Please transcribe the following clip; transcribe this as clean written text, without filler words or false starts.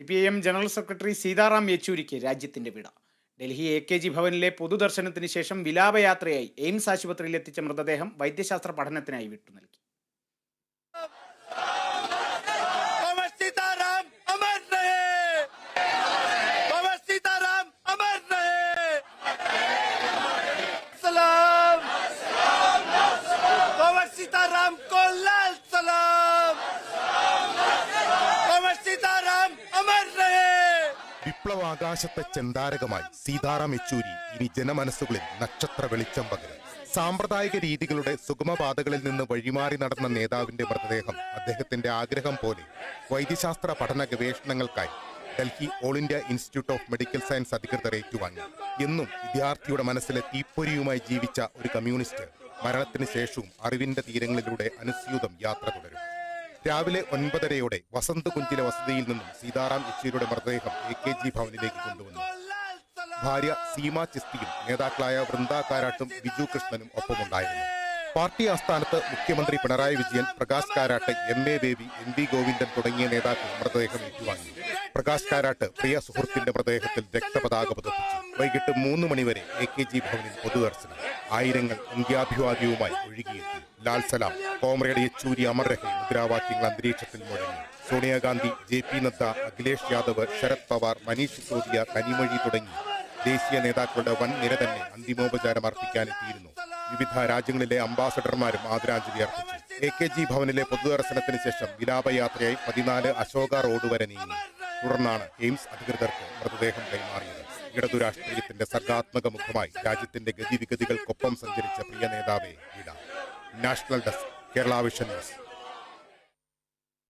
CPIM general secretary Sitaram യെച്ചൂരിക്ക് രാജ്യത്തിന്റെ വിട. Delhi AKG ഭവനിലെ പൊതുദർശനത്തിന് ശേഷം വിലാപയാത്രയായി എയിംസ് ആശുപത്രിയിൽ എത്തിച്ച മൃതദേഹം വൈദ്യശാസ്ത്ര പഠനത്തിനായി വിട്ടു നൽകി. വിപ്ലവാകാശത്തെ ചെന്താരകമായി സീതാറാം യെച്ചൂരി ഇനി ജനമനസ്സുകളിൽ നക്ഷത്ര വെളിച്ചം പകരും. സാമ്പ്രദായിക രീതികളുടെ സുഗമപാതകളിൽ നിന്ന് വഴിമാറി നടന്ന നേതാവിന്റെ മൃതദേഹം അദ്ദേഹത്തിന്റെ ആഗ്രഹം പോലെ വൈദ്യശാസ്ത്ര പഠന ഗവേഷണങ്ങൾക്കായി Delhi All India Institute of Medical Science അധികൃതർ ഏറ്റുവാങ്ങി. എന്നും വിദ്യാർത്ഥിയുടെ മനസ്സിലെ തീപ്പൊരിയുമായി ജീവിച്ച ഒരു കമ്മ്യൂണിസ്റ്റ് മരണത്തിന് ശേഷവും അറിവിന്റെ തീരങ്ങളിലൂടെ അനുസ്യൂതം യാത്ര തുടരും. രാവിലെ 9:30 വസന്ത് കുഞ്ചിലെ വസതിയിൽ നിന്നും സീതാറാം യെച്ചൂരിയുടെ മൃതദേഹം AKG ഭവനിലേക്ക് കൊണ്ടുവന്നു. ഭാര്യ സീമ ചിസ്തിയും നേതാക്കളായ വൃന്ദ കാരാട്ടും ബിജു കൃഷ്ണനും ഒപ്പമുണ്ടായിരുന്നു. പാർട്ടി ആസ്ഥാനത്ത് മുഖ്യമന്ത്രി Pinarayi Vijayan, Prakash Karat, MA baby, NV Govindan തുടങ്ങിയ നേതാക്കൾ മൃതദേഹം ഏറ്റുവാങ്ങി. പ്രകാശ് കാരാട്ട് പ്രിയ സുഹൃത്തിന്റെ മൃതദേഹത്തിൽ രക്തപതാക പതിപ്പിച്ചു. വൈകിട്ട് 3 മണിവരെ AKG ഭവനിൽ പൊതുദർശനം. ആയിരങ്ങൾ അന്ത്യാഭിവാദ്യവുമായി ഒഴുകിയെത്തി. ലാൽ സലാം, കോമ്രേഡ് യെച്ചൂരി അമർ രഹേ മുദ്രാവാക്യങ്ങൾ അന്തരീക്ഷത്തിൽ മുഴങ്ങി. സോണിയാഗാന്ധി, JP നദ്ദ, അഖിലേഷ് യാദവ്, ശരത് പവാർ, മനീഷ് സിസോദിയ, കനിമൊഴി തുടങ്ങി ദേശീയ നേതാക്കളുടെ വൻ നിര തന്നെ അന്തിമോപചാരം അർപ്പിക്കാനെത്തിയിരുന്നു. വിവിധ രാജ്യങ്ങളിലെ അംബാസഡർമാരും ആദരാഞ്ജലി അർപ്പിച്ചു. AKG ഭവനിലെ പൊതുദർശനത്തിന് ശേഷം വിലാപയാത്രയായി 14 അശോക റോഡ് വരെ നീങ്ങി. തുടർന്നാണ് എയിംസ് അധികൃതർക്ക് മൃതദേഹം കൈമാറിയത്. ഇടതു രാഷ്ട്രീയത്തിന്റെ സർഗാത്മക മുഖമായി രാജ്യത്തിന്റെ ഗതിവിഗതികൾക്കൊപ്പം സഞ്ചരിച്ച പ്രിയ നേതാവെ വിട. National desk, Kerala vision news.